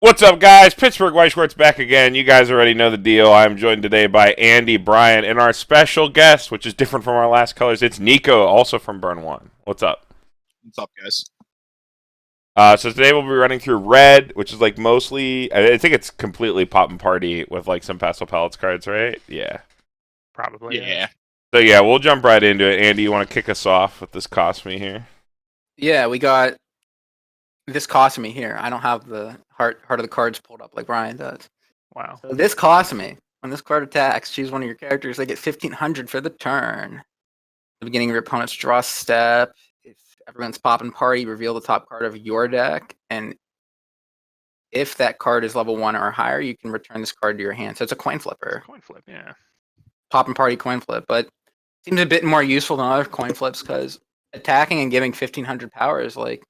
What's up, guys? Pittsburgh Weiss Schwarz back again. You guys already know the deal. I'm joined today by Andy, Brian, and our special guest, which is different from our last colors. It's Niko, also from Burn 1. What's up? What's up, guys? So today we'll be running through red, which is like mostly, I think it's completely Pop and Party with like some Pastel Palettes cards, right? Yeah. Probably. Yeah. So yeah, we'll jump right into it. Andy, you want to kick us off with this Cost Me here? Yeah, we got this cost me here. I don't have the heart of the cards pulled up like Brian does. Wow. So this cost me. When this card attacks, choose one of your characters. They get 1,500 for the turn. At the beginning of your opponent's draw step, if everyone's popping party, reveal the top card of your deck, and if that card is level 1 or higher, you can return this card to your hand. So it's a coin flipper. Coin flip, yeah. Pop and party coin flip, but seems a bit more useful than other coin flips because attacking and giving 1,500 power is like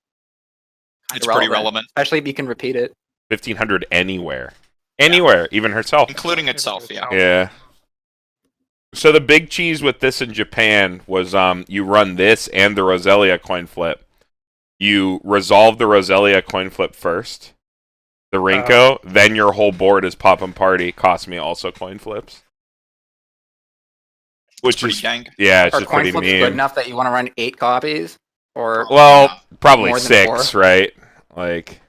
It's pretty relevant. especially if you can repeat it. 1,500 anywhere. Anywhere, even herself. Including itself, yeah. Yeah. So the big cheese with this in Japan was you run this and the Roselia coin flip. You resolve the Roselia coin flip first, the Rinko, then your whole board is Pop and Party. Cost Me also coin flips. Which pretty is dang. Yeah, it's Are just coin pretty flips mean. good enough that you want to run 8 copies? Or Well, probably More than 6, 4? right? Like,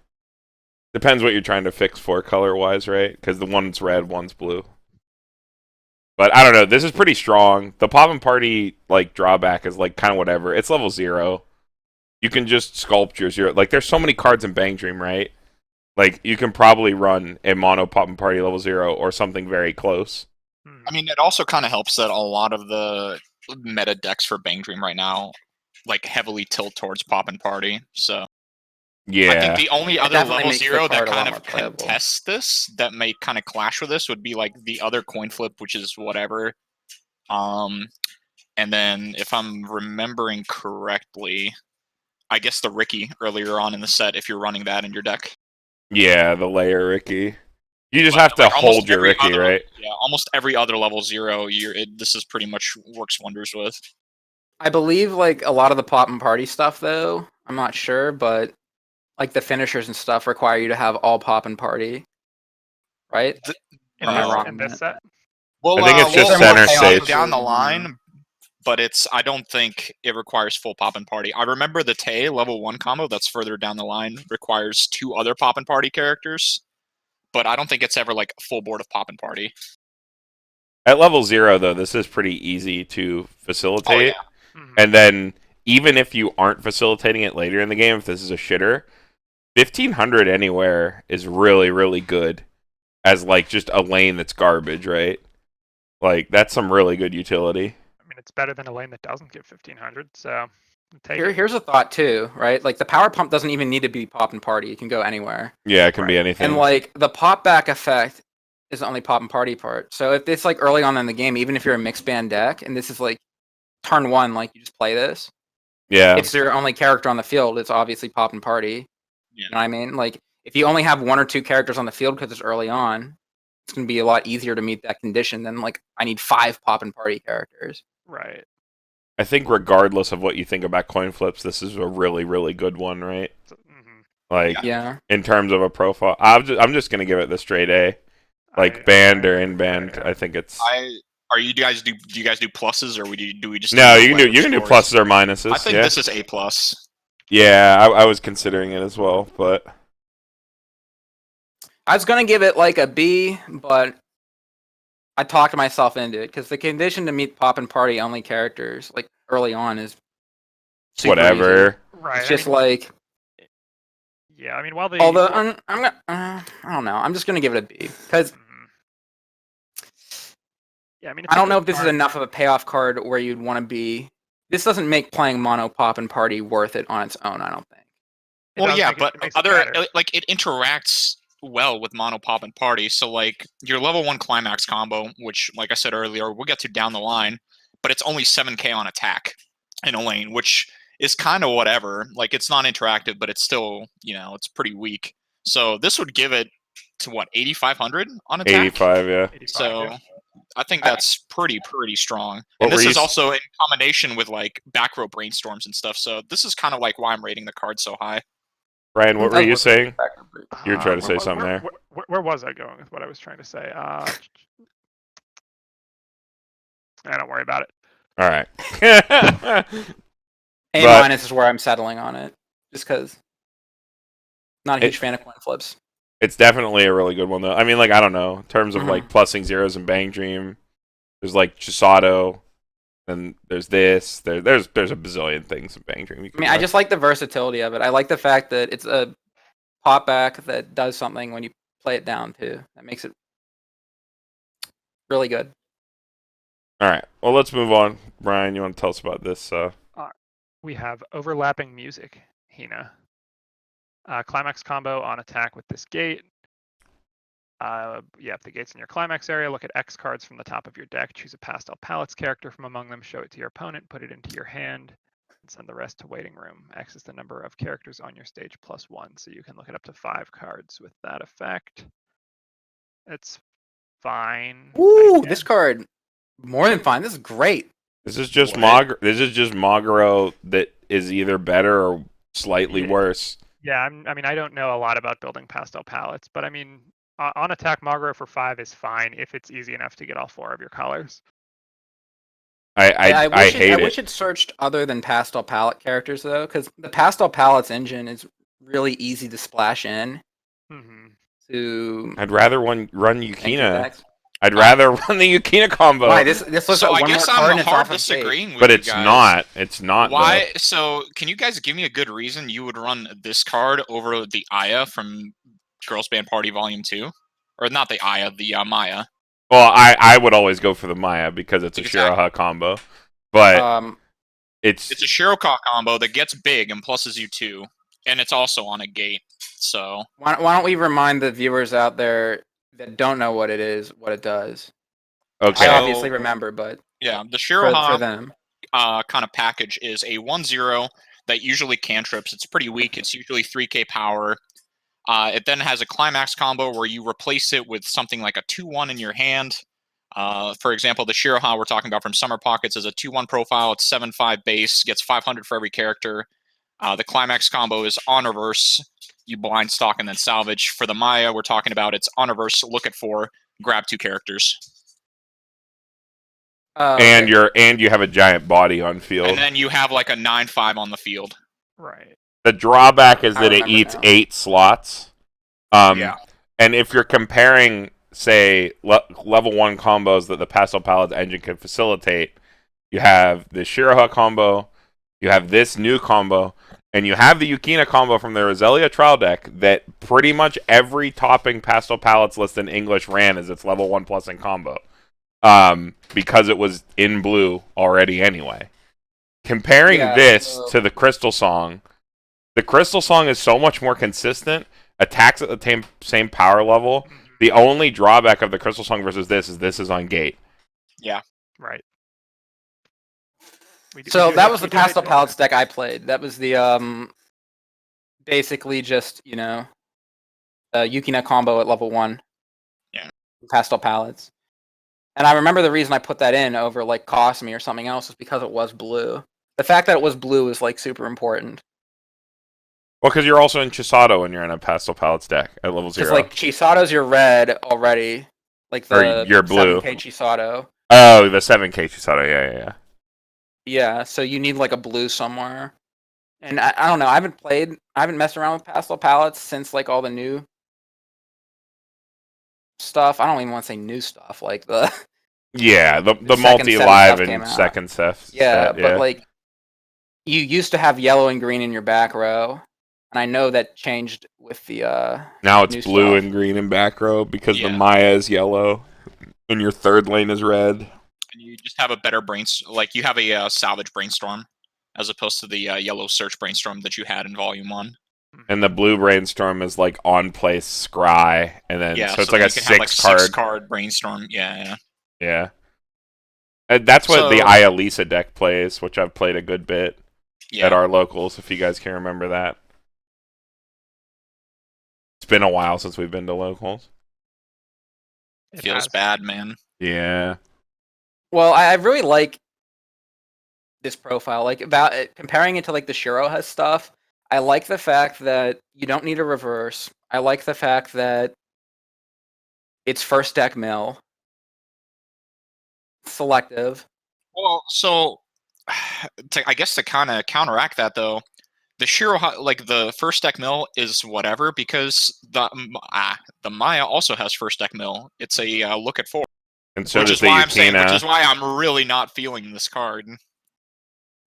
depends what you're trying to fix for color-wise, right? Because the one's red, one's blue. But I don't know. This is pretty strong. The Pop and Party like drawback is like kind of whatever. It's level 0. You can just sculpt your 0. Like, there's so many cards in Bang Dream, right? Like, you can probably run a mono Pop and Party level 0 or something very close. I mean, it also kind of helps that a lot of the meta decks for Bang Dream right now, like, heavily tilt towards Pop and Party. So Yeah. I think the only other definitely level makes the 0 that card a lot kind more of playable. contests this, that may kind of clash with this, would be like the other coin flip, which is whatever. And then, if I'm remembering correctly, I guess the Ricky earlier on in the set, if you're running that in your deck. Yeah, the layer Ricky. You just But, have to like, almost hold your every Ricky, other- right? Yeah, almost every other level 0, this is pretty much works wonders with. I believe like a lot of the pop and party stuff though, I'm not sure, but like the finishers and stuff require you to have all pop and party. Right? In, Or am I this, wrong in on this that? set? Well, I think it's just we'll center say stage. down the line, but I don't think it requires full pop and party. I remember the Tay level 1 combo that's further down the line requires 2 other pop and party characters, but I don't think it's ever like a full board of pop and party. At level 0, though, this is pretty easy to facilitate. Oh, Mhm. And then, even if you aren't facilitating it later in the game, if this is a shitter, 1,500 anywhere is really, really good as, like, just a lane that's garbage, right? Like, that's some really good utility. I mean, it's better than a lane that doesn't get 1,500, so I'll take it. Here's a thought too, right? Like the power pump doesn't even need to be pop and party. It can go anywhere. Yeah, it can be anything. And like the pop back effect is the only pop and party part. So if it's like early on in the game, even if you're a mixed band deck and this is like turn 1, like you just play this, Yeah. it's your only character on the field. It's obviously pop and party. Yeah. You know what I mean? Like if you only have 1 or 2 characters on the field because it's early on, it's gonna be a lot easier to meet that condition than like I need 5 pop and party characters. Right. I think regardless of what you think about coin flips, this is a really, really good one, right? Mhm. Like, Yeah. in terms of a profile. I'm just going to give it the straight A. Like, banned or in banned, I think it's... Do you guys do pluses, or do we just No, do you can do scores? pluses or minuses. I think yeah. this is A plus. Yeah, I was considering it as well, but I was gonna give it like a B, but I talked myself into it because the condition to meet pop and party only characters like early on is super whatever. easy. Right. It's I just mean, like yeah, I mean, while the... although I'm gonna I don't know. I'm just gonna give it a B because Mhm. Yeah, I mean, it's I a don't know good if this is card. enough of a payoff card where you'd want to be. This doesn't make playing mono pop and party worth it on its own. I don't think. It Well, does yeah, make it- but it makes it better. like it interacts well with mono pop and party. So like your level 1 climax combo, which like I said earlier, we'll get to down the line, but it's only 7k on attack in a lane, which is kind of whatever. Like it's not interactive, but it's still, it's pretty weak. So this would give it to what, 8,500 on attack? 85, yeah. 85, So yeah. I think that's pretty strong. What And this were is you also in combination with like back row brainstorms and stuff. So this is kind of like why I'm rating the card so high. Brian, what were you saying? You were trying to say where- something where, there. Where was I going with what I was trying to say? Don't worry about it. All right. A But- minus is where I'm settling on it, just because. Not a huge fan of coin flips. It's definitely a really good one, though. I mean, like, I don't know. In terms of, like, plussing zeros and BanG Dream, there's, like, Chisato, and there's this. There's a bazillion things in BanG Dream. I mean, I just like the versatility of it. I like the fact that it's a pop back that does something when you play it down, too. That makes it really good. All right. Well, let's move on. Brian, you want to tell us about this? We have overlapping music, Hina. Climax combo on attack with this gate. If the gate's in your climax area, look at X cards from the top of your deck. Choose a Pastel Palettes character from among them, show it to your opponent, put it into your hand, and send the rest to waiting room. X is the number of characters on your stage plus 1, so you can look at up to 5 cards with that effect. It's fine. Ooh, this card, more than fine. This is great. This is just This is just Maguro that is either better or slightly worse. Yeah, I don't know a lot about building Pastel Palettes, but I mean, on attack, Maguro for 5 is fine if it's easy enough to get all 4 of your colors. I hate it. I wish it searched other than Pastel Palette characters, though, because the Pastel Palettes engine is really easy to splash in. I'd rather run Yukina. I'd rather run the Yukina combo. Why? This looks So like I one guess more card I'm and it's hard off of disagreeing with But you it's guys. not. It's not. Why? So can you guys give me a good reason you would run this card over the Aya from Girls Band Party Volume 2? Or not the Aya, the Maya. Well, I would always go for the Maya because it's a Shiroha combo. But it's a Shiroka combo that gets big and pluses you 2. And it's also on a gate. So why don't we remind the viewers out there that don't know what it is, what it does? Okay. I obviously remember, but yeah, the for Shiroha them. Kind of package is a 1/0 that usually cantrips. It's pretty weak. It's usually 3k power. It then has a climax combo where you replace it with something like a 2/1 in your hand. For example, the Shiroha we're talking about from Summer Pockets is a 2/1 profile. It's 7/5 base, gets 500 for every character. The climax combo is on reverse. You blind stock and then salvage. For the Maya we're talking about, it's on reverse, look at 4, grab 2 characters. And you have a giant body on field. And then you have like a 9/5 on the field. Right. The drawback is that it eats 8 slots. Yeah. And if you're comparing, say, level 1 combos that the Pastel Palettes engine can facilitate, you have the Shiroha combo, you have this new combo, and you have the Yukina combo from the Roselia trial deck that pretty much every topping Pastel Palettes list in English ran as its level 1 plus in combo. Because it was in blue already anyway. Comparing this to the Crystal Song is so much more consistent, attacks at the same power level. The only drawback of the Crystal Song versus this is on gate. Yeah. Right. So that was the Pastel Palettes deck I played. That was the basically just, Yukina combo at level 1. Yeah. Pastel Palettes. And I remember the reason I put that in over like Cosme or something else is because it was blue. The fact that it was blue is like super important. Well, because you're also in Chisato when you're in a Pastel Palettes deck at level 0. Because like Chisato's your red already. Like the your blue. 7k Chisato. Oh, the 7k Chisato, yeah. Yeah, so you need like a blue somewhere. And I don't know, I haven't messed around with Pastel Palettes since like all the new stuff. I don't even want to say new stuff, like the the second multi-live set of stuff and second set. Yeah, but like you used to have yellow and green in your back row, and I know that changed with the now it's new blue stuff. and green in back row because the Maya is yellow and your third lane is red. And you just have a better you have a salvage brainstorm as opposed to the yellow search brainstorm that you had in volume 1. And the blue brainstorm is like on place scry, and then so it's like a 6-card brainstorm. Yeah. And that's what the Aya Lisa deck plays, which I've played a good bit at our locals. If you guys can remember that, it's been a while since we've been to locals. It feels bad, man. Yeah. Well, I really like this profile. Like about comparing it to like the Shiroha stuff. I like the fact that you don't need a reverse. I like the fact that it's first deck mill. Selective. Well, so I guess to kind of counteract that though, the Shiro like the first deck mill is whatever because the Maya also has first deck mill. It's a look at 4, And so which does is the why I'm saying, which Yukina. is why I'm really not feeling this card.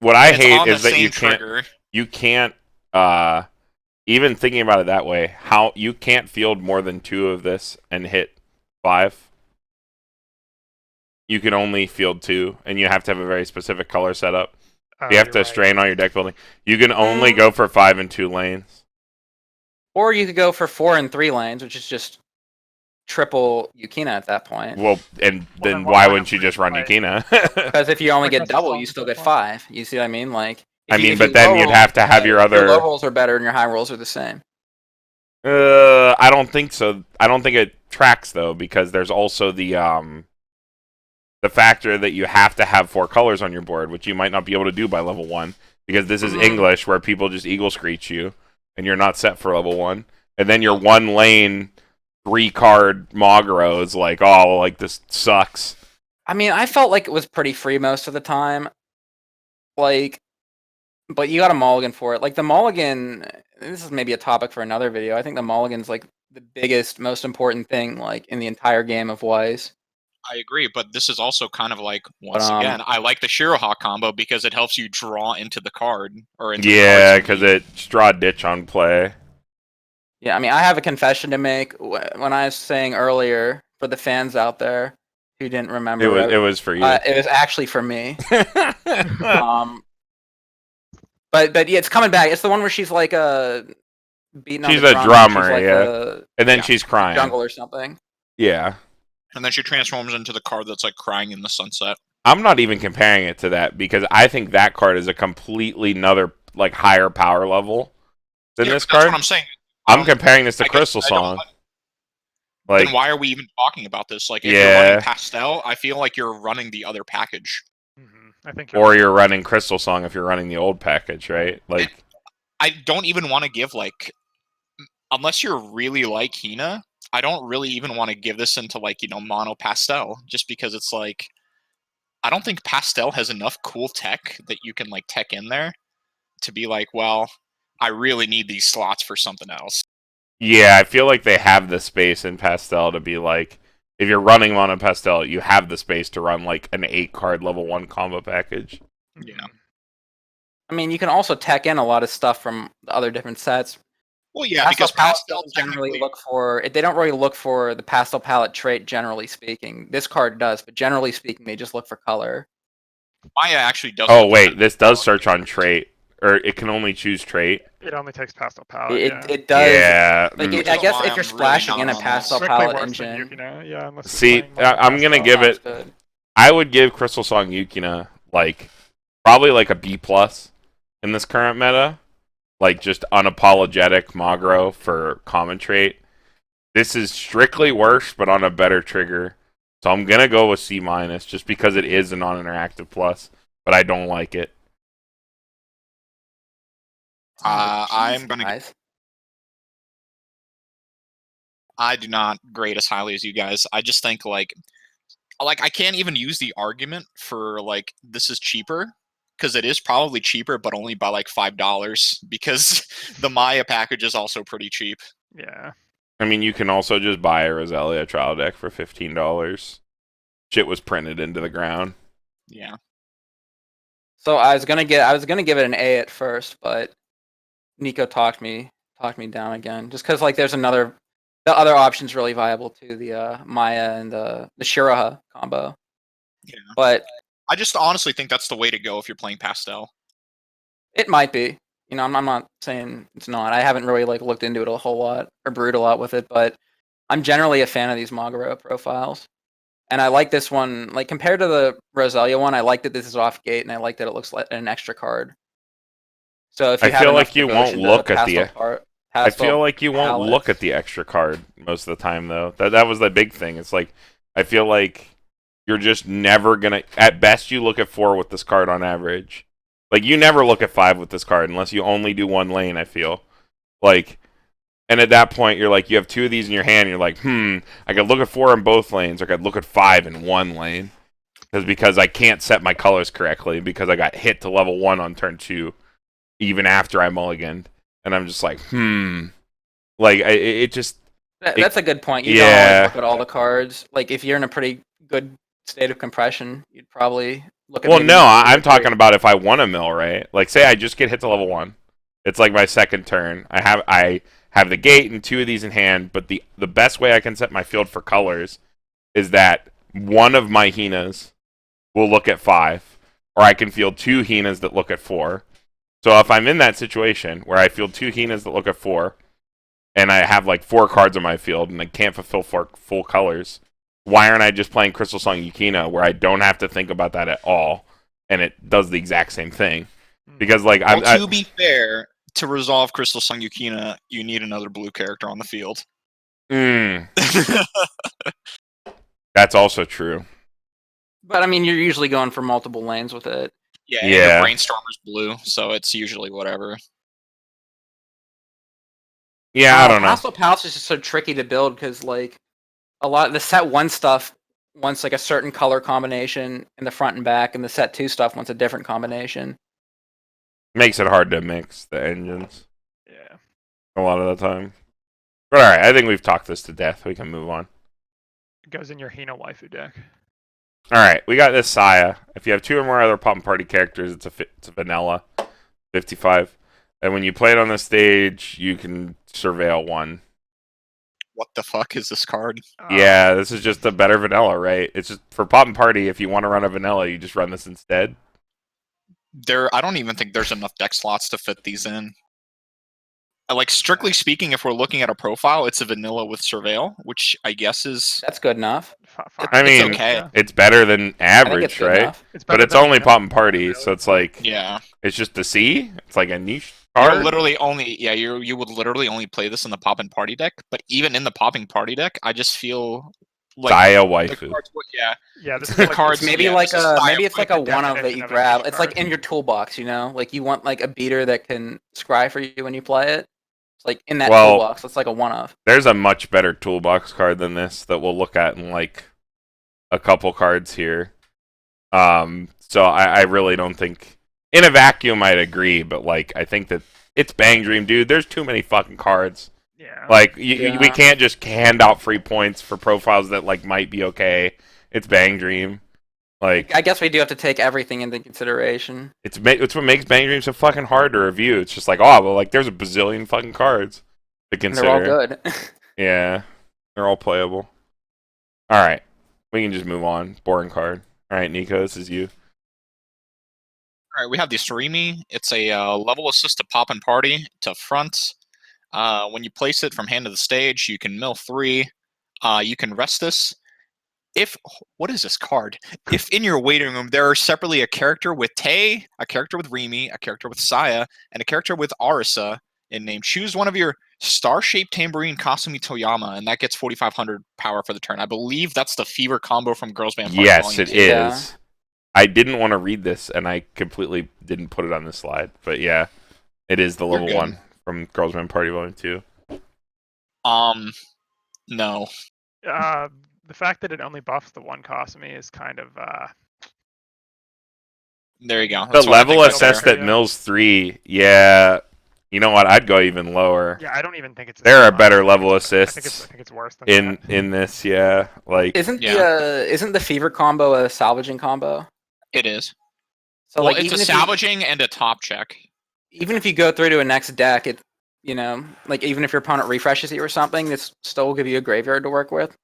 What I It's hate on is the that same trigger. you can't even thinking about it that way, how you can't field more than 2 of this and hit 5. You can only field 2, and you have to have a very specific color setup. You have to strain on your deck building. You can only go for 5 and 2 lanes. Or you could go for 4 and 3 lanes, which is just triple Yukina at that point. Well, and then then why why wouldn't you not just run play- Yukina? Because if you only Like get Crystal double, Song you still so get far. 5. You see what I mean? Like, I if mean, if but then low you'd roll- have to have your your low other. rolls are better and your high rolls are the same. I don't think so. I don't think it tracks though, because there's also the factor that you have to have 4 colors on your board, which you might not be able to do by level 1, because this is English where people just eagle screech you, and you're not set for level 1, and then your 1 lane 3 card Mogro is like, oh, like this sucks. I mean, I felt like it was pretty free most of the time. Like, but you got a mulligan for it. Like the mulligan, this is maybe a topic for another video. I think the mulligan's like the biggest, most important thing like in the entire game of Weiss. I agree, but this is also kind of like once But, again, I like the Shiroha combo because it helps you draw into the card or into Yeah, the because cards. it's draw ditch on play. Yeah, I mean, I have a confession to make. When I was saying earlier, for the fans out there who didn't remember, It was for you. it was actually for me. But yeah, it's coming back. It's the one where she's like beating on She's the a drum, drummer, she's like yeah. And then Yeah. she's crying. jungle or something. Yeah. And then she transforms into the card that's like crying in the sunset. I'm not even comparing it to that, because I think that card is a completely another, like, higher power level than Yeah, this but that's card. what I'm saying. I'm comparing this to I guess Crystal I don't- Song. Like, then why are we even talking about this? Like, if you're Yeah. running Pastel, I feel like you're running the other package. I think or you're running Crystal Song if you're running the old package, right? Like, I don't even want to give like, unless you're really like Hina, I don't really even want to give this into like, mono Pastel, just because it's like, I don't think Pastel has enough cool tech that you can like tech in there to be like, well, I really need these slots for something else. yeah, I feel like they have the space in Pastel to be like, if you're running Mono Pastel, you have the space to run like an 8-card level 1 combo package. Yeah. I mean, you can also tech in a lot of stuff from the other different sets. Well, yeah, because Pastel generally look for they don't really look for the pastel palette trait. Generally speaking, this card does, but generally speaking, they just look for color. Maya actually does. Oh look wait, at this does search on trait, or it can only choose trait. It only takes pastel palette. It does. Yeah. Like, mm. I guess why if you're I'm really splashing not in a on pastel this. Quickly palette worse than engine, Yukina, yeah, unless you're See, playing mono I'm gonna pastel. give it. sounds good. I would give Crystal Song Yukina like probably like a B+ in this current meta. Like just unapologetic Magro for common trait. This is strictly worse, but on a better trigger. So I'm gonna go with C- just because it is a non-interactive plus, but I don't like it. I'm gonna. Guys. I do not grade as highly as you guys. I just think like I can't even use the argument for like this is cheaper because it is probably cheaper, but only by like $5 because the Maya package is also pretty cheap. Yeah. I mean, you can also just buy a Roselia trial deck for $15. Shit was printed into the ground. Yeah. So I was gonna give it an A at first, but Niko talked me down again. Just because like the other option's really viable too, the Maya and the Shiraha combo. Yeah. But I just honestly think that's the way to go if you're playing Pastel. it might be. I'm not saying it's not. I haven't really like looked into it a whole lot or brewed a lot with it, but I'm generally a fan of these Maguro profiles. And I like this one, like compared to the Roselia one, I like that this is off gate, and I like that it looks like an extra card. So if you I have feel enough like you devotion won't to look at the. I pastel feel like you won't palettes. look at the extra card most of the time, though. That was the big thing. It's like I feel like you're just never gonna. At best, you look at 4 with this card on average, Like, you never look at 5 with this card unless you only do one lane, I feel. Like, and at that point, you're like, you have 2 of these in your hand, and you're like, I could look at 4 in both lanes, or I could look at 5 in one lane. Because I can't set my colors correctly, because I got hit to level 1 on turn 2, even after I mulliganed. And I'm just like, Like, it just... That's a good point. You don't always look at all the cards. Like, if you're in a pretty good state of compression, you'd probably look at... Well, no, I'm talking about if I want a mill, right? Like, say I just get hit to level 1. It's like my second turn. I have the gate and 2 of these in hand, but the best way I can set my field for colors is that one of my Hinas will look at 5, or I can field 2 Hinas that look at 4. So if I'm in that situation where I field 2 Hinas that look at 4, and I have like 4 cards on my field, and I can't fulfill 4 full colors, why aren't I just playing Crystal Song Yukina, where I don't have to think about that at all, and it does the exact same thing? Because, like, to be fair, to resolve Crystal Song Yukina, you need another blue character on the field. That's also true. But, I mean, you're usually going for multiple lanes with it. Yeah, and your Brainstormer's blue, so it's usually whatever. Yeah, I don't know. Hostile Palace is just so tricky to build because, like, a lot of the set 1 stuff wants like a certain color combination in the front and back, and the set 2 stuff wants a different combination. Makes it hard to mix the engines. Yeah. A lot of the time. But alright, I think we've talked this to death. We can move on. It goes in your Hina waifu deck. Alright, we got this Saya. If you have 2 or more other Pop and Party characters, it's a vanilla. 55. And when you play it on the stage, you can surveil 1. What the fuck is this card? Yeah, this is just a better vanilla, right? It's just for Pop and Party, if you want to run a vanilla, you just run this instead. I don't even think there's enough deck slots to fit these in. Like, strictly speaking, if we're looking at a profile, it's a vanilla with surveil, which I guess is... That's good enough. I mean, okay. It's better than average, right? But it's only Pop and Party, so it's like... Yeah. It's just a C? It's like a niche You're card? literally only... Yeah, you would literally only play this in the Pop and Party deck, but even in the Popping Party deck, I just feel... like Saya waifu. Yeah, this is the like cards. Maybe yeah, like this is maybe it's like a one of that definition you of a grab. niche It's like card. in your toolbox, you know. Like you want like a beater that can scry for you when you play it. It's like in that toolbox. It's like a one of. There's a much better toolbox card than this that we'll look at in like a couple cards here. So I really don't think in a vacuum I'd agree, but like I think that it's BanG Dream, dude. There's too many fucking cards. Yeah. Like we can't just hand out free points for profiles that like might be okay. It's BanG Dream. Like I guess we do have to take everything into consideration. it's what makes BanG Dream so fucking hard to review. It's just like, oh well, like there's a bazillion fucking cards to And consider. they're all good. Yeah, they're all playable. All right, we can just move on. Boring card. All right, Niko, this is you. All right, we have the Surimi. It's a level assist to Pop and Party to front. When you place it from hand to the stage, you can mill 3. You can rest this. What is this card? If in your waiting room there are separately a character with Tay, a character with Remi, a character with Saya, and a character with Arisa in name, choose one of your star-shaped tambourine Kasumi Toyama, and that gets 4,500 power for the turn. I believe that's the Fever combo from Girls Band Party Yes, Volume it 2. is. Yeah. I didn't want to read this, and I completely didn't put it on this slide. But yeah, it is the You're level good. 1 from Girls Band Party Volume 2. No. The fact that it only buffs the one Kasumi is kind of There you go. The That's what I level think right assess there. that mills 3, yeah. You know what? I'd go even lower. yeah. I don't even think it's. There are I better think level it's- I assists think it's worse than that. in this, yeah. Like Isn't Yeah. isn't the fever combo a salvaging combo? It is. So Well, like it's even a if you, salvaging and a top check. even if you go through to a next deck, it like even if your opponent refreshes you or something, this still will give you a graveyard to work with.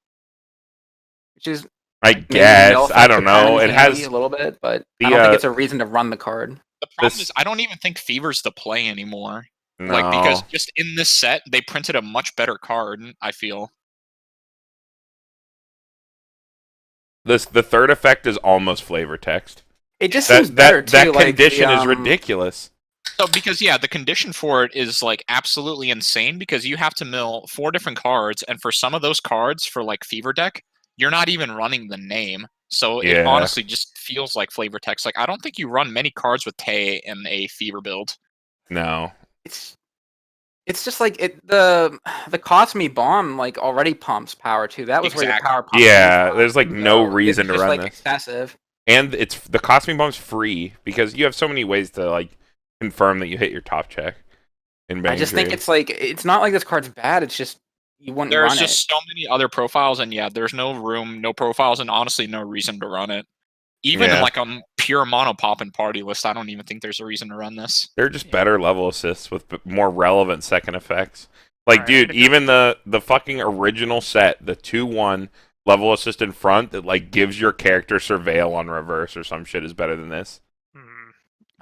Which is I maybe guess no I offense don't to know. It Carmen, has maybe a little bit, but the, I don't think it's a reason to run the card. The problem This- is I don't even think Fever's the play anymore. no. Like, because just in this set, they printed a much better card, I feel. the third effect is almost flavor text. It just seems better too. That like condition the, is ridiculous. So, because, yeah, the condition for it is, like, absolutely insane, because you have to mill 4 different cards, and for some of those cards, for, like, Fever deck, you're not even running the name. So it Yeah. honestly just feels like flavor text. Like I don't think you run many cards with Tay in a fever build. No. It's just like the Cosme bomb like already pumps power too. That was where your Exactly. power pump. Yeah, came from. there's like no So reason it's to just run like this. excessive. And it's the costing bomb's free because you have so many ways to like confirm that you hit your top check in BanG. I just think it's like it's not like this card's bad. It's just you wouldn't There's run just it. so many other profiles, and yeah, there's no room, no profiles, and honestly, no reason to run it. Even in Yeah. like a pure mono pop and party list, I don't even think there's a reason to run this. They're just better level assists with more relevant second effects. Like, Alright, dude, and if you're- even the fucking original set, the 2/1 level assist in front that like gives your character surveil on reverse or some shit is better than this. Hmm.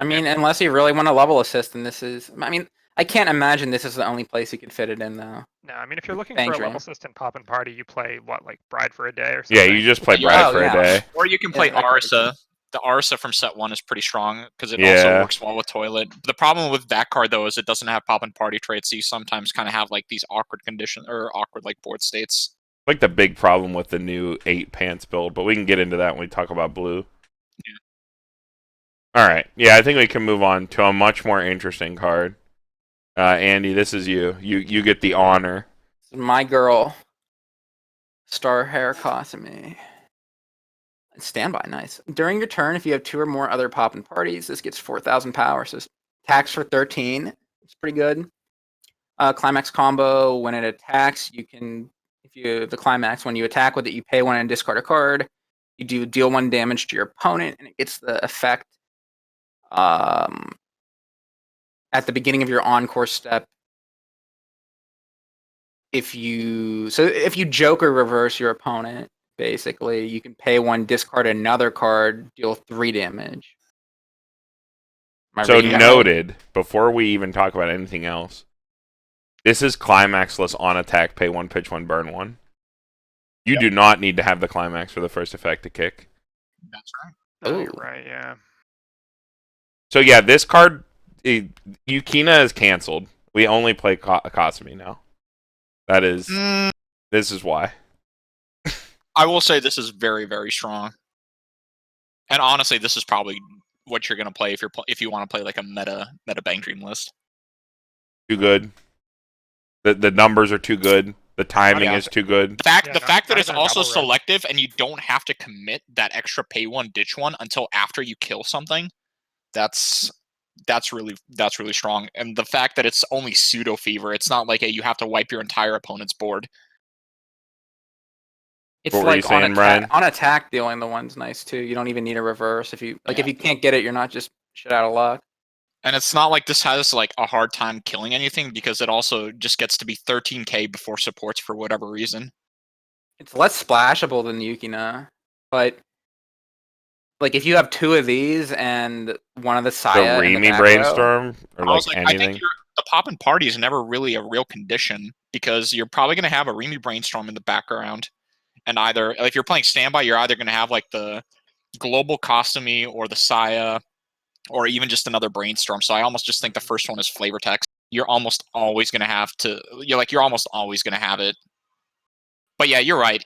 I mean, unless you really want a level assist, then this is. I mean, I can't imagine this is the only place you could fit it in though. No, I mean, if you're looking BanG for a Dream. level assist in Pop and Party, you play what, like Bride for a Day or Yeah, something? you just play Yeah. Bride Oh, for yeah. a day. Or you can play that card is Arsa. The Arsa from set 1 is pretty strong because it Yeah. also works well with Toilet. The problem with that card though is it doesn't have pop and party traits, so you sometimes kind of have like these awkward conditions or awkward like board states. Like the big problem with the new 8 pants build, but we can get into that when we talk about blue. Yeah. All right. Yeah, I think we can move on to a much more interesting card. Andy, this is you. You get the honor. My girl, Star Hair Cosme. Standby, nice. During your turn, if you have 2 or more other pop and parties, this gets 4,000 power. So attacks for 13. It's pretty good. Climax combo. When it attacks, you can, if you the climax when you attack with it, you pay 1 and discard a card. You deal 1 damage to your opponent, and it gets the effect. At the beginning of your encore step, if you joker reverse your opponent, basically you can pay 1, discard another card, deal 3 damage. Am I So reading that right? noted, before we even talk about anything else, this is climaxless on attack, pay 1, pitch 1, burn 1. You do not need to have the climax for the first effect to kick. That's right. No, you're Ooh. right, yeah. So yeah, this card, Yukina is canceled. We only play Cosme now. That is, this is why. I will say this is very, very strong. And honestly, this is probably what you're gonna play if you want to play like a meta BanG Dream list. Too good. The numbers are too good. The timing Yeah. is too good. The fact Yeah, that not it's even a also double red. selective and you don't have to commit that extra pay 1, ditch 1 until after you kill something, that's really strong. And the fact that it's only pseudo fever, it's not like you have to wipe your entire opponent's board. It's What were you like saying, Brian? on attack, dealing the 1's nice too. You don't even need a reverse if you if you can't get it, you're not just shit out of luck. And it's not like this has like a hard time killing anything because it also just gets to be 13k before supports for whatever reason. It's less splashable than Yukina, but like if you have 2 of these and one of the The Saya in the Remi back row, brainstorm or I was like like, I anything. think the pop and party is never really a real condition because you're probably going to have a Remi brainstorm in the background. And either if you're playing standby, you're either going to have like the global costume or the Saya or even just another brainstorm. So I almost just think the first one is flavor text. You're almost always going to have it. But yeah, you're right.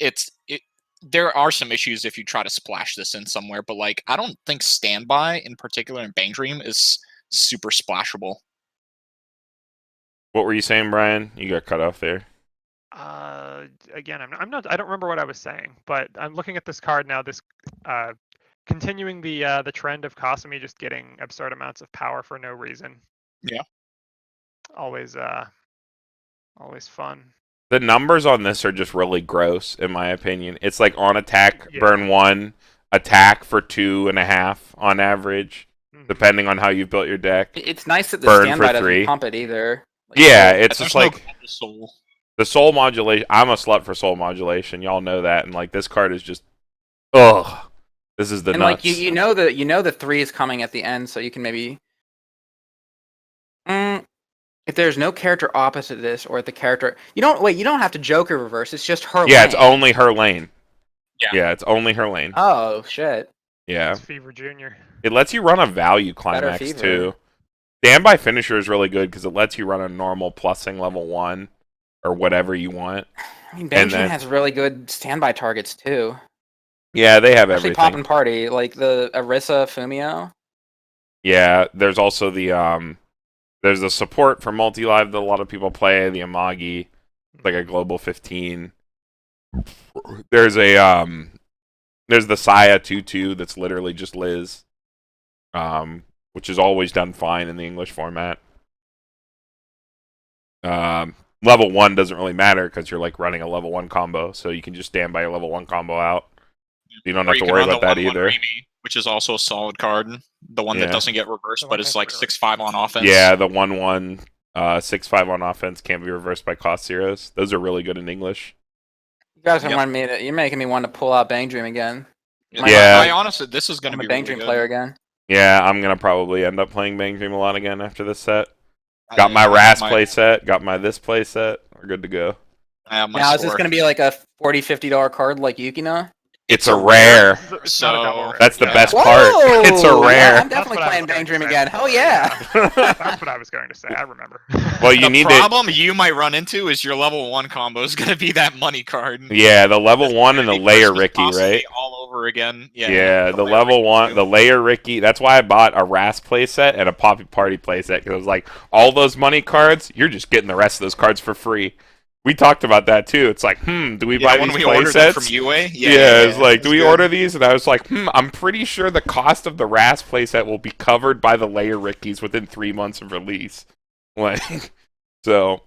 There are some issues if you try to splash this in somewhere, but like I don't think standby in particular in BanG Dream is super splashable. What were you saying, Brian? You got cut off there. Again, I'm not. I don't remember what I was saying, but I'm looking at this card now. This continuing the trend of Kasumi just getting absurd amounts of power for no reason. Yeah. Always fun. The numbers on this are just really gross, in my opinion. It's like on attack, Yeah. burn 1, attack for 2.5 on average, Mhm. depending on how you've built your deck. it's nice that the Burn standby for doesn't 3. pump it either. Like, Yeah, it's just There's like no soul. the soul modulation. I'm a slut for soul modulation. Y'all know that, and like this card is just, ugh. This is the and nuts. like you know the 3 is coming at the end, so you can maybe. If there's no character opposite this, or if the character you don't have to Joker reverse. It's just her. Yeah, lane. it's only her lane. Yeah. Yeah, it's only her lane. Oh shit! Yeah, It's Fever Junior. it lets you run a value climax Fever. too. Standby finisher is really good because it lets you run a normal plussing level 1 or whatever you want. I mean, And BanG then- has really good standby targets too. Yeah, they have Actually, everything. Pop and Party, like the Arisa Fumio. Yeah, there's also there's the support for multi-live that a lot of people play, the Amagi, like a global 15. There's there's the Saya 2-2 that's literally just Liz, which is always done fine in the English format. Level 1 doesn't really matter because you're like running a level 1 combo, so you can just stand by your level 1 combo out. You don't Or have you to can worry run about the that 1/1 either. Remi, which is also a solid card. The one Yeah. that doesn't get reversed, The but one it's can't like be reversed. 6/5 on offense. Yeah, the 1/1, 6/5 on offense can't be reversed by cost zeros. Those are really good in English. You guys Yep. remind me that you're making me want to pull out Bang Dream again. Yeah. I honestly, this is going I'm to a be Bang really Dream good. player again. Yeah, I'm gonna probably end up playing Bang Dream a lot again after this set. I- Got my I have Ras my- play set, got my this play set. We're good to go. I have my Now, is this score. going to be like a $40, $50 card like Yukina? It's a rare. It's not a double So- rare. That's the Yeah. best part. It's a Whoa! rare. Yeah, I'm That's definitely what I playing was Bang going to Dream say again. before, Hell yeah! That's what I was going to say. I remember. Well, you the need to. problem you might run into is your level 1 combo is going to be that money card. Yeah, the level It's 1 gonna and the be layer Christmas Ricky, possibly right? all over again. Yeah, the layer level Ricky 1, too. the layer Ricky. That's why I bought a Ras playset and a Poppy Party playset because I was like, all those money cards, you're just getting the rest of those cards for free. We talked about that too. It's like, do we buy when these we ordered them from playsets? UA? Yeah, it's like, do we That's good. order these? And I was like, I'm pretty sure the cost of the Ras playset will be covered by the layer Rickies within 3 months of release. Like, so,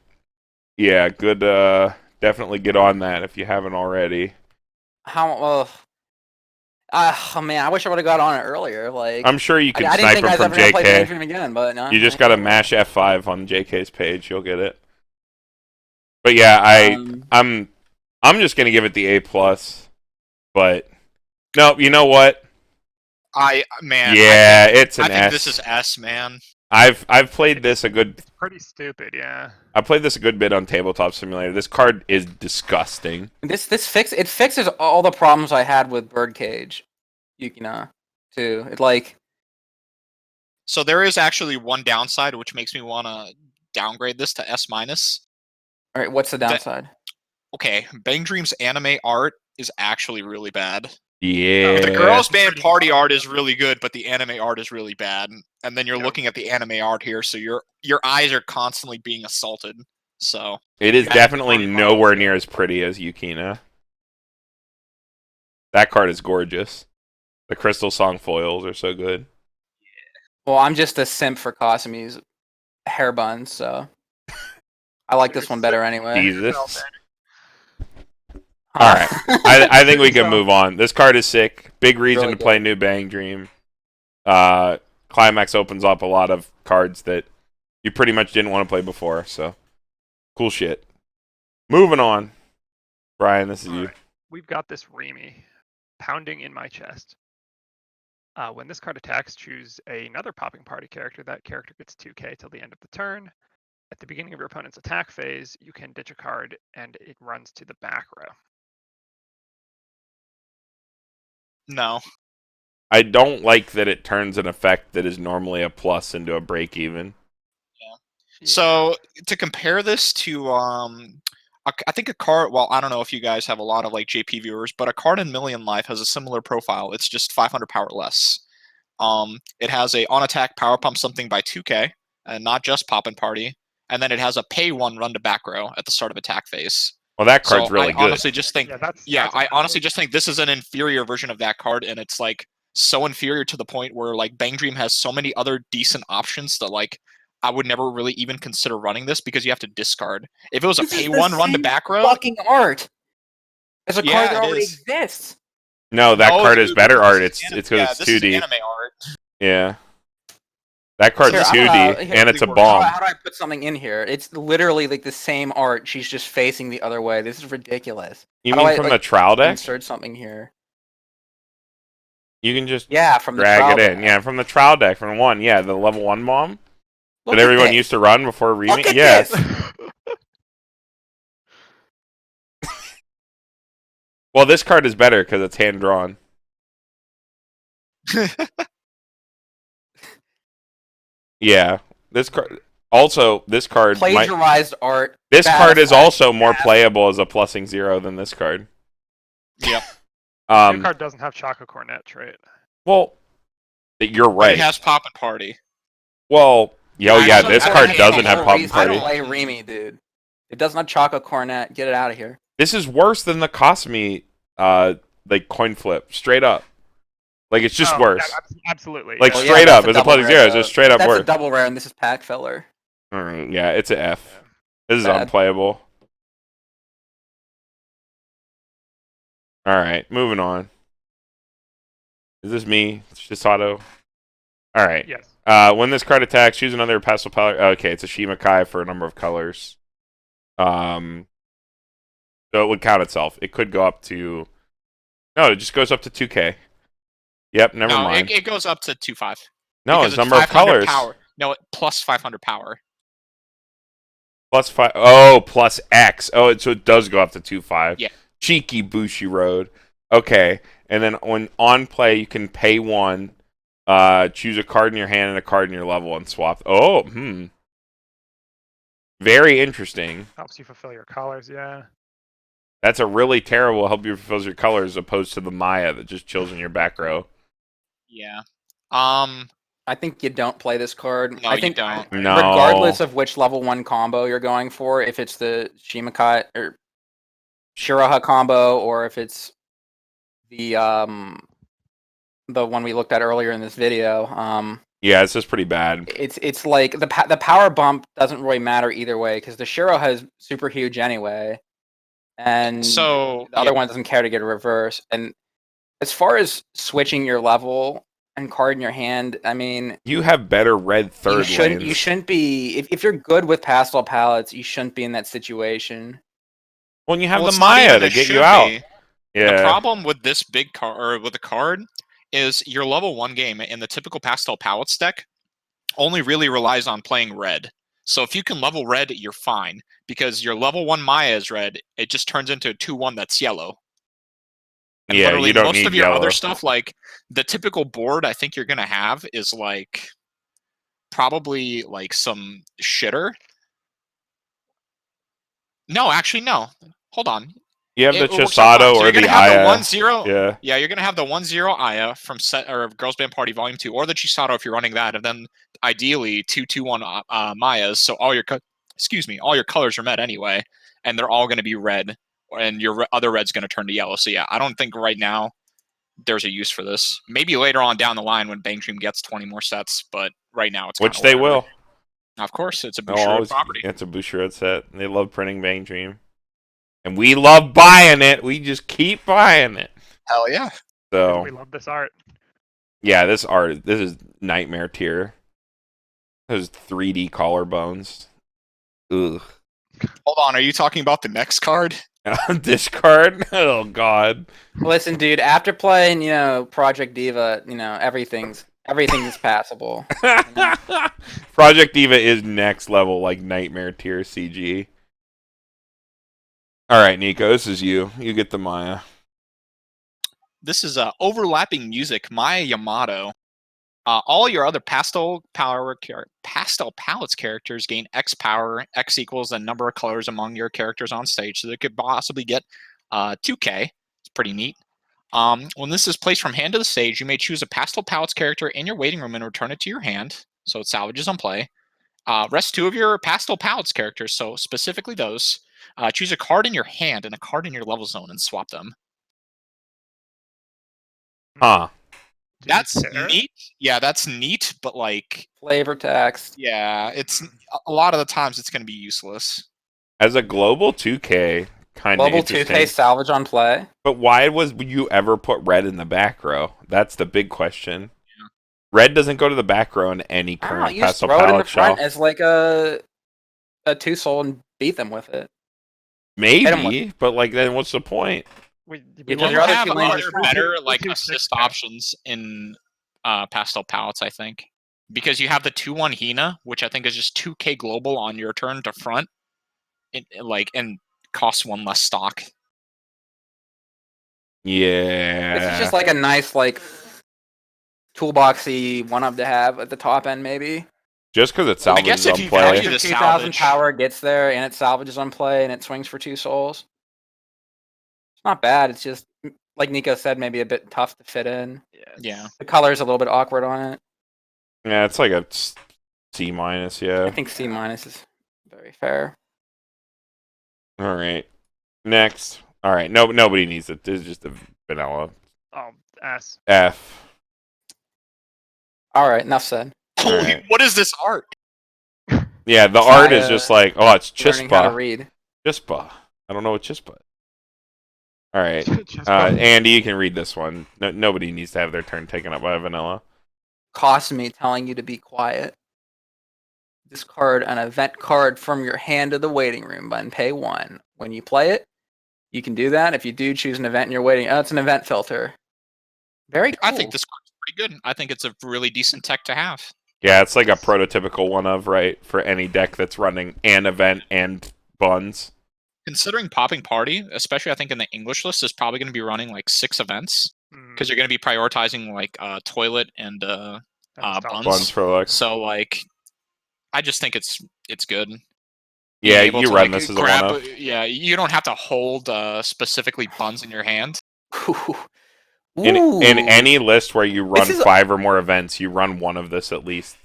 yeah, good. Definitely get on that if you haven't already. How well? Oh man, I wish I would have got on it earlier. Like, I'm sure you can I didn't snipe think I him was from ever gonna play Bang JK. Dream again, but no. You just gotta mash F5 on JK's page. You'll get it. But yeah, I'm just gonna give it the A+. But no, you know what? Yeah, it's I an think S. this is S, man. I've played this a good. It's pretty stupid, yeah. I played this a good bit on Tabletop Simulator. This card is disgusting. This fixes all the problems I had with Birdcage, Yukina, too. It like So there is actually one downside, which makes me want to downgrade this to S-. all right. What's the downside? Okay, Bang Dream's anime art is actually really bad. Yeah. The girls' band party art is really good, but the anime art is really bad. And then you're Yeah. looking at the anime art here, so your eyes are constantly being assaulted. So It is Yeah, definitely pretty nowhere much. near as pretty as Yukina. That card is gorgeous. The crystal song foils are so good. Well, I'm just a simp for Kasumi's hair buns, so I like this one better anyway. Jesus. All right. I think we can move on. This card is sick. Big reason Really to play new Bang Dream. Climax opens up a lot of cards that you pretty much didn't want to play before, so cool shit. Moving on. Brian, this is you. Alright. We've got this Remi pounding in my chest. When this card attacks, choose another Popping Party character. That character gets 2k till the end of the turn. At the beginning of your opponent's attack phase, you can ditch a card and it runs to the back row. no. I don't like that it turns an effect that is normally a plus into a break even. So to compare this to I think a card. Well, I don't know if you guys have a lot of like JP viewers, but a card in Million Life has a similar profile. It's just 500 power less. It has a on attack power pump something by 2k, and not just Poppin' Party. And then it has a pay 1 run to back row at the start of attack phase. Well, that card's So really I good. honestly just think, that's I honestly just think this is an inferior version of that card, and it's like so inferior to the point where like Bang Dream has so many other decent options that like I would never really even consider running this because you have to discard. If it was a This is pay the 1 run to same back row, fucking art. It's a Yeah, card that it already is. exists. No, that No, card is dude, better this art. is It's anim- because yeah, it's this is 2D. anime art. Yeah. That card's Here, 2D, here, and it's a how bomb. How do I put something in here? It's literally like the same art. She's just facing the other way. This is ridiculous. You how do mean I, from like, the trial deck? Insert something here. You can just Yeah, from the drag trial it in. deck. Yeah, from the trial deck, from one. Yeah, the level 1 bomb Look that at everyone this. used to run before Remi. Look at Yes. this. Well, this card is better because it's hand drawn. Yeah, this card. Also, this card Plagiarized art. This bad card is effect, also more bad. playable as a plussing 0 than this card. Yep. New card doesn't have Choco Cornet trait. Well, you're But right. it has Pop and Party. Well, yeah, this I card hate doesn't the have whole Pop and reason I Party. don't play Remi, dude. It does not Choco Cornet. Get it out of here. This is worse than the Cosme, like coin flip, straight up. Like it's just worse. Absolutely. Like Well, straight yeah, up, that's as a double plussing rare, 0, it's though. just straight up That's worse. a double rare, and this is pack filler. Yeah, it's an F. Yeah. This is Bad. unplayable. All right, moving on. Is this me? It's just auto. All right. Yes. When this card attacks, choose another pastel palette. Okay, it's a Shimakai for a number of colors. So it would count itself. It could go up to. No, it just goes up to 2K. Yep, never No, mind. it goes up to 2.5. No, Because it's number of 500 colors. Power. No, plus 500 power. Plus 5. Oh, plus X. Oh, so it does go up to 2.5. Yeah. Cheeky Bushi Road. Okay, and then when on play, you can pay 1. Choose a card in your hand and a card in your level and swap. Oh, very interesting. Helps you fulfill your colors, yeah. That's a really terrible help you fulfill your colors, opposed to the Maya that just chills in your back row. Yeah. I think you don't play this card. No, I you think don't. No. regardless of which level 1 combo you're going for, if it's the Shimakai or Shiraha combo, or if it's the one we looked at earlier in this video, Yeah, it's just pretty bad. it's like the power bump doesn't really matter either way because the Shiraha is super huge anyway, and So the other one doesn't care to get a reverse. And as far as switching your level and card in your hand, I mean, You have better red third you lanes. shouldn't be if you're good with pastel palettes, you shouldn't be in that situation. When you have well, the it's not Maya even to a get should you out. be. Yeah. The problem with this big card, or with the card, is your level 1 game in the typical pastel palettes deck only really relies on playing red. So if you can level red, you're fine. Because your level 1 Maya is red, it just turns into a 2-1 that's yellow. And Yeah, literally you don't most need of your yellow. other stuff, like the typical board I think you're gonna have is like probably like some shitter. No, actually no. Hold on. You have the It works out fine. Chisato So or you're gonna the have the Aya. 1-0. Yeah. Yeah, you're gonna have the 1-0 Aya from set or Girls Band Party Volume 2, or the Chisato if you're running that, and then ideally 2-2-1 Mayas. So all your all your colors are met anyway, and they're all gonna be red, and your other red's gonna turn to yellow. So yeah, I don't think right now there's a use for this. Maybe later on down the line when BanG gets 20 more sets, but right now it's Which kinda they whatever. will. Of course, it's a They'll Bushiroad always- property. It's a Bushiroad set. They love printing Bang Dream. And we love buying it. We just keep buying it. Hell yeah. So We love this art. yeah, this is nightmare tier. Those 3D collarbones. Ugh. Hold on, are you talking about the next card? This card? Oh god. Listen, dude, after playing, Project Diva, everything's passable. Project Diva is next level, like nightmare tier CG. All right, Niko, this is you. You get the Maya. This is overlapping music, Maya Yamato. All your other pastel palettes characters gain X power. X equals the number of colors among your characters on stage, so they could possibly get 2K. It's pretty neat. When this is placed from hand to the stage, you may choose a pastel palettes character in your waiting room and return it to your hand, so it salvages on play. Rest 2 of your pastel palettes characters, so specifically those. Choose a card in your hand and a card in your level zone and swap them. Huh. That's neat. Yeah, that's neat, but like Flavor text. yeah, it's a lot of the times it's going to be useless. As a global 2K, kind of Global interesting. 2K salvage on play. But why would you ever put red in the back row? That's the big question. Yeah. Red doesn't go to the back row in any I don't know, current you just pastel throw it in the palette front shelf. as like a 2-soul and beat them with it. Maybe, but like then what's the point? Because You your other have two lanes other are better two- like two assist six-pack. options in pastel palettes, I think, because you have the 2-1 Hina, which I think is just 2K global on your turn to front, and costs 1 less stock. Yeah. This is just like a nice toolboxy one-up to have at the top end, maybe. Just because it Well, I salvages guess if on you play. value the 2,000 salvage, power gets there, and it salvages on play, and it swings for 2 souls. It's not bad. It's just, like Niko said, maybe a bit tough to fit in. yeah. The color's a little bit awkward on it. Yeah, it's like a C minus. I Yeah. think C minus is very fair. All right. Next. All right. No, nobody needs it. This is just a vanilla Oh, S. F. All right, enough said. Holy, Alright. what is this art? Yeah, the art is just like, oh, it's Learning how to Chispa. read. Chispa. I don't know what Chispa is. All right. Just Andy, you can read this one. No, nobody needs to have their turn taken up by a vanilla. Cost me telling you to be quiet. Discard an event card from your hand to the waiting room and pay 1. When you play it, you can do that. If you do choose an event and you're waiting, it's an event filter. Very cool. I think this card's pretty good. I think it's a really decent tech to have. Yeah, it's like a prototypical one of, right, for any deck that's running an event and buns. Considering Popping Party, especially I think in the English list, is probably going to be running like 6 events because you're going to be prioritizing like toilet and buns. Buns for like. So like, I just think it's good. Yeah, Being able you to, run like, this as a one of. Yeah, you don't have to hold specifically buns in your hand. In any list where you run This is- 5 or more events, you run one of this at least.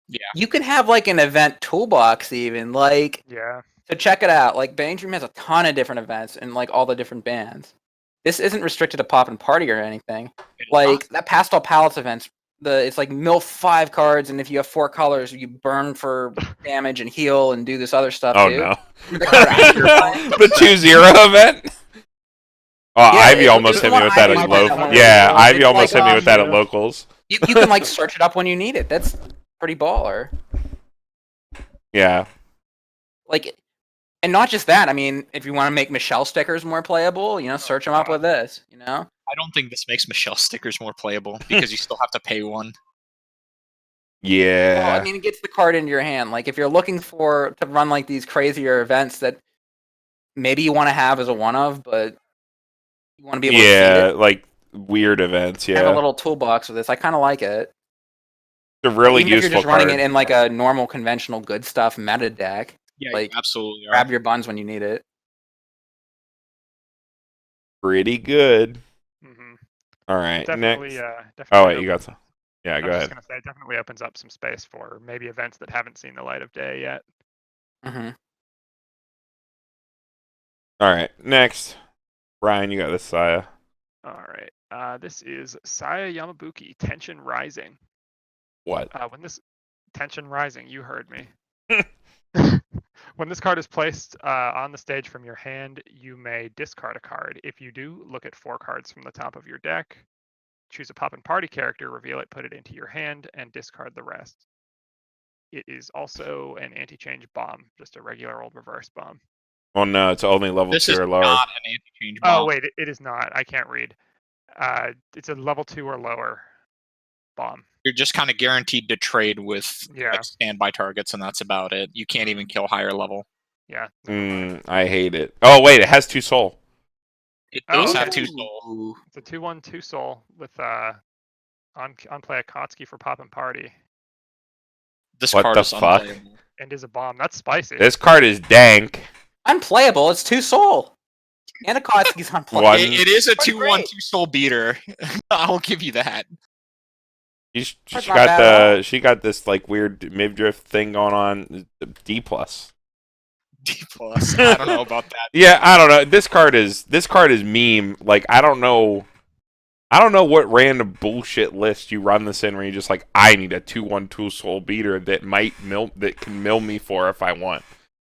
Yeah. You can have like an event toolbox even. Like, Yeah. so check it out. Like BanG has a ton of different events and like all the different bands. This isn't restricted to Pop and Party or anything. It's Like that Pastel Palettes events, it's like mill 5 cards, and if you have 4 colors, you burn for damage and heal and do this other stuff Oh too. no. The card after you're playing. The 2-0 event? Oh, Yeah, Ivy it- almost it's hit the me one with that Ivy at did, that low. one Yeah, was- Ivy it's almost like, hit me with that at yeah. locals. You can like search it up when you need it. That's pretty baller. Yeah. Like, and not just that. I mean, if you want to make Michelle stickers more playable, search them up with this. I don't think this makes Michelle stickers more playable because you still have to pay 1. Yeah. Well, I mean, it gets the card into your hand. Like, if you're looking to run like these crazier events that maybe you want to have as a one of, but you want to be able to see it, like weird events. have a Yeah. little toolbox with this. I kind of like it. It's a really Even if useful you're just running card. it in like a normal, conventional good stuff meta deck, Yeah, Like, you absolutely. grab your buns when you need it. Pretty good. Mm-hmm. All right. Definitely. Next. Definitely. Oh wait, you got some. Yeah, I go was ahead. just gonna say, it definitely opens up some space for maybe events that haven't seen the light of day yet. hmm All right. Next. Brian, you got this, Saya. All right. This is Saya Yamabuki, Tension Rising. What? When this Tension Rising, you heard me. When this card is placed on the stage from your hand, you may discard a card. If you do, look at 4 cards from the top of your deck. Choose a Pop and Party character, reveal it, put it into your hand, and discard the rest. It is also an anti-change bomb, just a regular old reverse bomb. Oh no, it's only level This 2 is or lower. not an anti-change bomb. Oh wait, it is not. I can't read. It's a level 2 or lower bomb. You're just kind of guaranteed to trade with Yeah. like standby targets, and that's about it. You can't even kill higher level. Yeah. I hate it. Oh wait, it has 2 soul. It Oh, does okay. have 2 soul. It's a 2/1 2 soul with on play a Kotsky for Pop and Party, This What card the is fuck? unplayable. and is a bomb. That's spicy. This card is dank. Unplayable. It's 2 soul. And a Kotsky's unplayable. One- It is a Pretty 2/1 great. 2 soul beater. I'll give you that. She That's got not bad at all. she got this like weird midriff thing going on. D plus. D plus. I don't know about that. Yeah, I don't know. This card is meme. Like I don't know what random bullshit list you run this in where you're just like, I need a 2/1 soul beater that can mill me for if I want.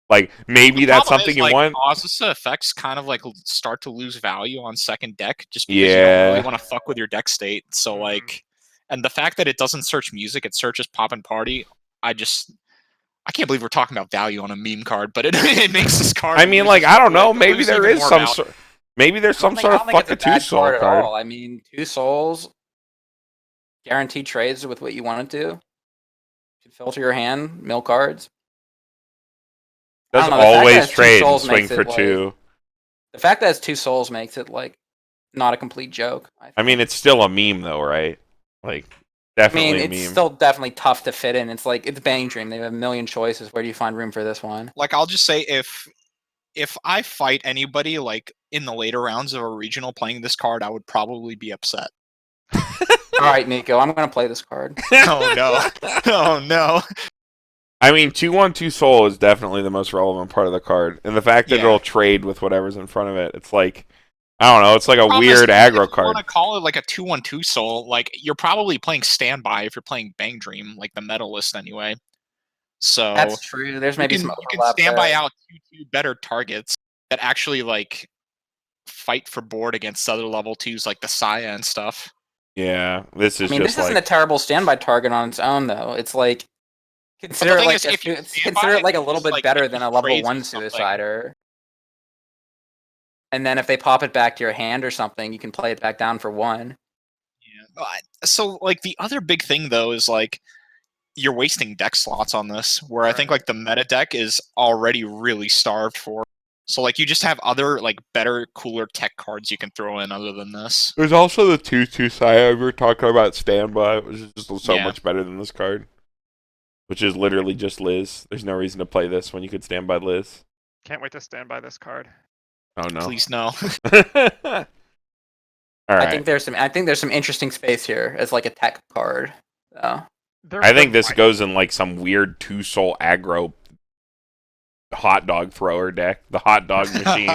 Like maybe The that's problem something is, you like, want. Ozisa effects kind of like start to lose value on second deck just because you Yeah. don't really want to fuck with your deck state. So Mhm. like, and the fact that it doesn't search music, it searches Pop and Party. I can't believe we're talking about value on a meme card, but it it makes this card. I mean, lose- like I don't know. Maybe lose there even is more some value. sort. Maybe there's some I sort don't of think it's fuck a a bad 2 soul card at card. all. I mean, 2 souls, guaranteed trades with what you want to do. You can filter your hand, mill cards. I Does don't know, the fact that always it's 2 trade and souls swing makes for it, like, 2. The fact that it's 2 souls makes it like not a complete joke. I mean, it's still a meme though, right? Like Definitely a it's meme. still definitely tough to fit in. It's like it's BanG Dream. They have a million choices. Where do you find room for this one? Like I'll just say if I fight anybody like in the later rounds of a regional playing this card, I would probably be upset. All right, Niko, I'm gonna play this card. Oh no. Oh no. I mean, 2/1/2 Soul is definitely the most relevant part of the card, and the fact that Yeah. it'll trade with whatever's in front of it. It's like, I don't know. It's like a Problem weird is, aggro if you card. want to call it like a 2/1/2 soul, like you're probably playing standby if you're playing BanG Dream, like the medalist anyway. So That's true. There's maybe some you can overlap standby there. out 2/2 better targets that actually like fight for board against other level 2s like the Saya and stuff. Yeah, this is I mean, just this isn't like a terrible standby target on its own, though. It's like consider it thing like is, if you consider standby it it, like a it's little just bit like better making than a level trades or 1 something. suicider. And then if they pop it back to your hand or something, you can play it back down for 1. Yeah. So like the other big thing though is like you're wasting deck slots on this, where I think Right. like the meta deck is already really starved for. So like you just have other like better, cooler tech cards you can throw in other than this. there's also the 2/2 Saya we were talking about standby, which is just so Yeah. much better than this card. Which is literally just Liz. There's no reason to play this when you could stand by Liz. Can't wait to stand by this card. Oh no. Please no. All right. I think there's some interesting space here as like a tech card. So. I think this goes in like some weird 2-soul aggro hot dog thrower deck. The hot dog machine.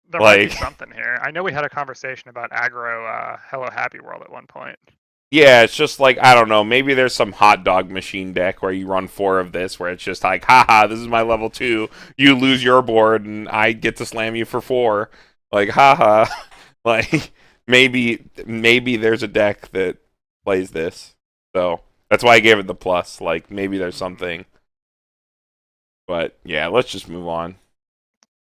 There might be like- something here. I know we had a conversation about aggro Hello Happy World at one point. Yeah, it's just like, I don't know, maybe there's some hot dog machine deck where you run 4 of this, where it's just like, haha, this is my level 2. You lose your board, and I get to slam you for 4. Like, haha. Like, maybe there's a deck that plays this. So, that's why I gave it the plus. Like, maybe there's something. But, yeah, let's just move on.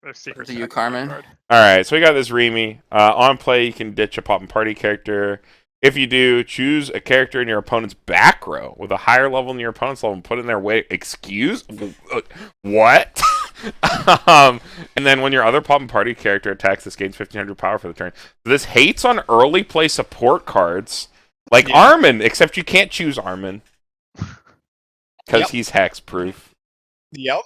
There's secret To you, text Carmen. card. Alright, so we got this Remi. On play, you can ditch a pop and party character. If you do, choose a character in your opponent's back row with a higher level than your opponent's level and put in their way. Excuse? What? And then when your other pop and party character attacks, this gains 1500 power for the turn. This hates on early play support cards like Armin, except you can't choose Armin because Yep. he's hex proof. Yep.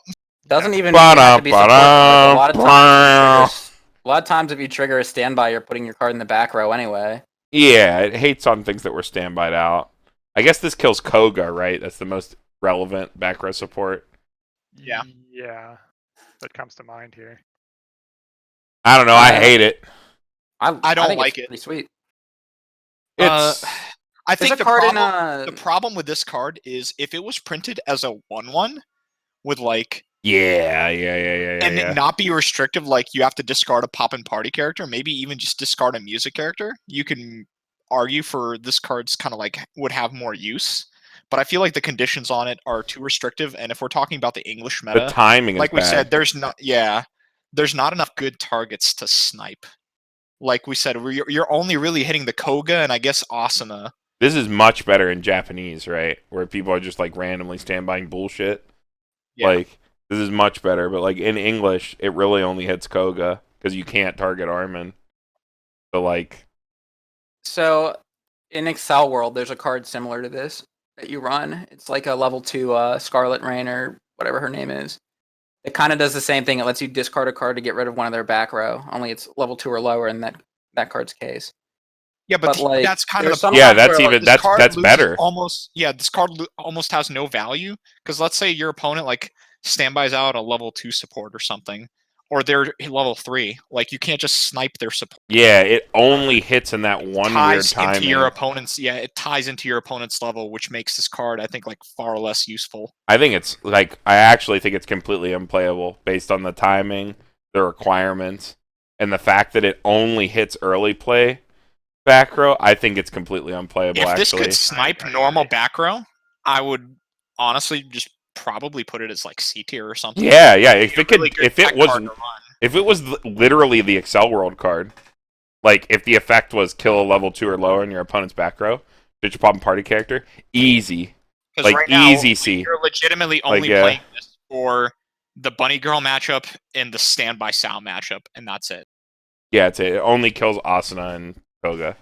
Doesn't even have to be support cards. A lot of times if you trigger a standby, you're putting your card in the back row anyway. Yeah, it hates on things that were standbyed out. I guess this kills Koga, right? That's the most relevant back row support. Yeah. Yeah. That comes to mind here. I don't know. I hate it. I don't think like it's it. Pretty sweet. It's I There's think a card in the problem with this card is if it was printed as a 1/1 with like yeah. and it not be restrictive, like you have to discard a pop and party character, maybe even just discard a music character, you can argue for this card's kind of like would have more use. But I feel like the conditions on it are too restrictive, and if we're talking about the English The meta, timing is like we bad. said, there's not enough good targets to snipe. Like we said, you're only really hitting the Koga and I guess Asuna. This is much better in Japanese, right? Where people are just like randomly standbying bullshit. Yeah. Like, this is much better, but like in English, it really only hits Koga because you can't target Armin. So like, So in Excel World, there's a card similar to this that you run. It's like a level 2 Scarlet Rain or whatever her name is. It kind of does the same thing. It lets you discard a card to get rid of one of their back row. Only it's level 2 or lower in that card's case. Yeah, but like, that's kind of there's the some yeah, cards that's where, like, even this card that's loses better. This card almost has no value because let's say your opponent like standbys out a level 2 support or something, or they're level 3. Like you can't just snipe their support. Yeah, it only hits in that one weird Ties timing. into your opponent's. Yeah, it ties into your opponent's level, which makes this card I think like far less useful. I think it's like I actually think it's completely unplayable based on the timing, the requirements, and the fact that it only hits early play back row. I think it's completely unplayable. If this actually, could snipe normal back row, I would honestly just probably put it as like C tier or something. yeah. If it could, Really good if it tech was, card to run. if it was literally the Excel World card, like if the effect was kill a level 2 or lower in your opponent's back row, ditch a pop and party character, easy. 'Cause Like, right now, easy C. You're legitimately only yeah. playing this for the Bunny Girl matchup and the Standby Sal matchup, and that's it. Yeah, it only kills Asuna and Koga.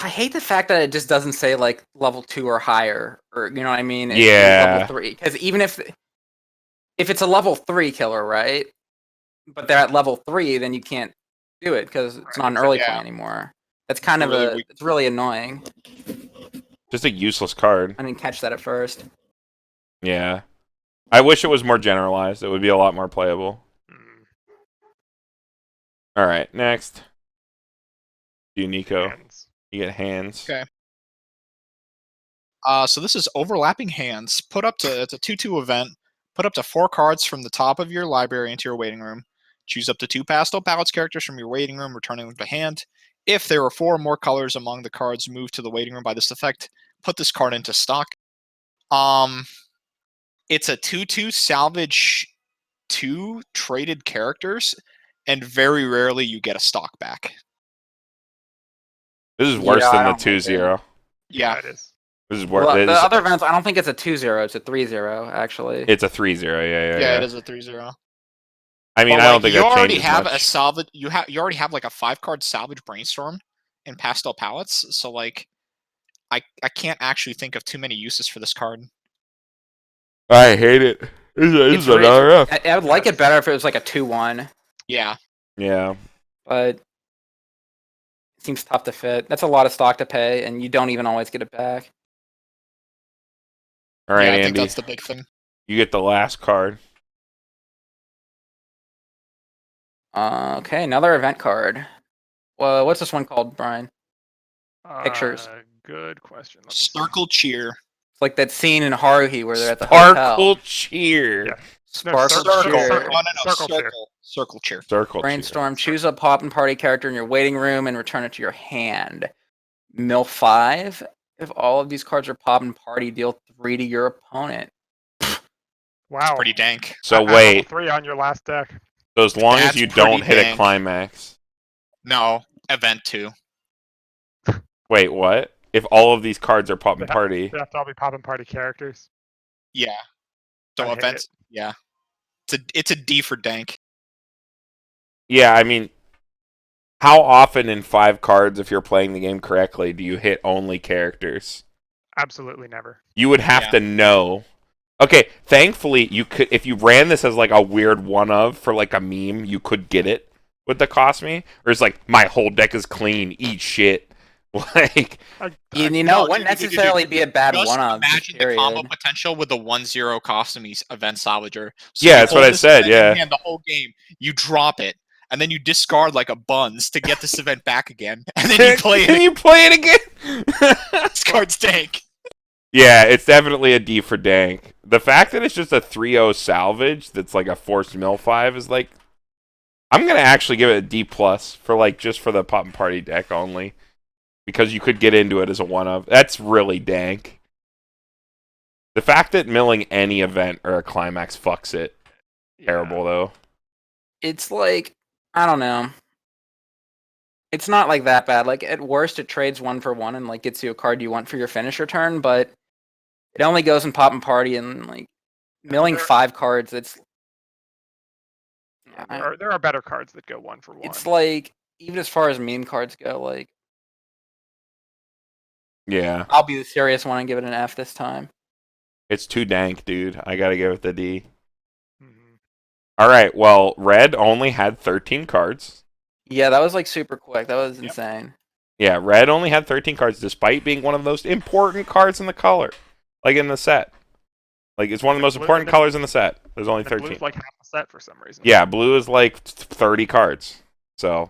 I hate the fact that it just doesn't say like level 2 or higher, or you know what I mean? It's Yeah. level 3, because even if it's a level 3 killer, right? But they're at level 3, then you can't do it because it's not an early play Yeah. anymore. That's kind of Really weak. it's really annoying. Just a useless card. I didn't catch that at first. Yeah. I wish it was more generalized. It would be a lot more playable. Mm, All right, next. You, Niko. hands. You get hands. Okay. So this is overlapping hands. It's a 2/2 event. Put up to 4 cards from the top of your library into your waiting room. Choose up to 2 pastel palettes characters from your waiting room, returning them to hand. If there are 4 or more colors among the cards moved to the waiting room by this effect, put this card into stock. It's a 2/2 salvage 2 traded characters, and very rarely you get a stock back. This is worse Yeah, I than the don't like 2-0. Yeah. It is. This is worse. Well, the other events, I don't think it's a 2-0. It's a 3-0 actually. It's a 3-0. Yeah. It is a 3/0. I mean, But, I don't like, think you that already changes have much. a salvage. You already have like a 5-card salvage brainstorm in pastel palettes. So like, I can't actually think of too many uses for this card. I hate it. This is an really- RF. I would like it better if it was like a 2-1, Yeah. Yeah. but it seems tough to fit. That's a lot of stock to pay, and you don't even always get it back. All right, Yeah, I think Andy. that's the big thing. You get the last card. Okay, another event card. Well, what's this one called, Brian? Pictures. Good question. Let me see. Circle cheer. It's like that scene in Haruhi where they're at the hotel. Sparkle cheer. Yeah. Sparkle Circle cheer. cheer. Oh, no, Circle cheer. Circle cheer. Circle Brainstorm. Choose a pop and party character in your waiting room and return it to your hand. Mill 5. If all of these cards are pop and party, deal 3 to your opponent. Wow. Pretty dank. So At level wait. 3 on your last deck. So as long as That's you don't pretty hit a dank. climax. No, event 2. Wait, what? If all of these cards are pop and They party. They have to all be pop and party characters. Yeah. I So hate events. Yeah. It's a D for dank. Yeah, I mean, how often in 5 cards, if you're playing the game correctly, do you hit only characters? Absolutely never. You would have Yeah. to know. Okay, thankfully, you could if you ran this as like a weird one of for like a meme, you could get it with the cost me. Or it's like my whole deck is clean, eat shit. Like You know, No, it wouldn't dude, necessarily be a bad Just one of. imagine the combo potential with the 1/0 Costumes event salvager. So Yeah, you that's what hold I this said, event in yeah. hand the whole game, you drop it, and then you discard like a buns to get this event back again, and then you play Can it. you play it again? This card's dank. Yeah, it's definitely a D for dank. The fact that it's just a 3-0 salvage that's like a forced mill 5 is like I'm gonna actually give it a D plus for like just for the pop and party deck only. Because you could get into it as a one of. That's really dank. The fact that milling any event or a climax fucks it. Terrible though. It's like, I don't know. It's not like that bad. Like at worst, it trades 1 for 1 and like gets you a card you want for your finisher turn. But it only goes in pop and party, and like milling 5 cards. It's There are better cards that go 1 for 1. it's like, even as far as meme cards go, like Yeah. I'll be the serious one and give it an F this time. It's too dank, dude. I gotta give it the D. Mhm. Alright, well, red only had 13 cards. Yeah, that was like super quick. That was insane. Yeah, red only had 13 cards despite being one of the most important cards in the color. Like in the set. Like it's one of the most important colors in the set. There's only And 13. blue's like half a set for some reason. Yeah, blue is like 30 cards. So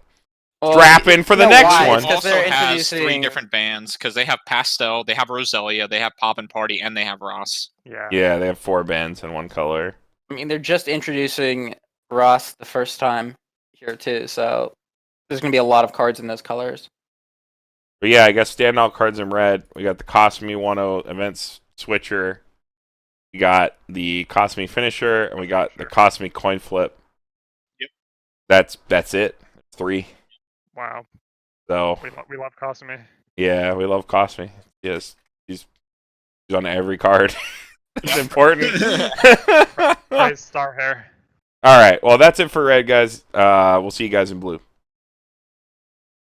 Well, strap in for the you know next why? one. It's It 'cause also they're has 3 introducing- different bands because they have Pastel, they have Roselia, they have Pop and Party, and they have Ross. Yeah. Yeah, they have 4 bands in one color. I mean, they're just introducing Ross the first time here too, so there's gonna be a lot of cards in those colors. But yeah, I guess standout cards in red. We got the Cost Me 1-0 Events Switcher. We got the Cost Me Finisher, and we got the Cost Me Coin Flip. Yep. That's it. 3. Wow. So We love Kasumi. yeah, we love Cost Me. Yes, he's on every card. It's important. Nice star hair. All right, well that's it for red, guys. We'll see you guys in blue.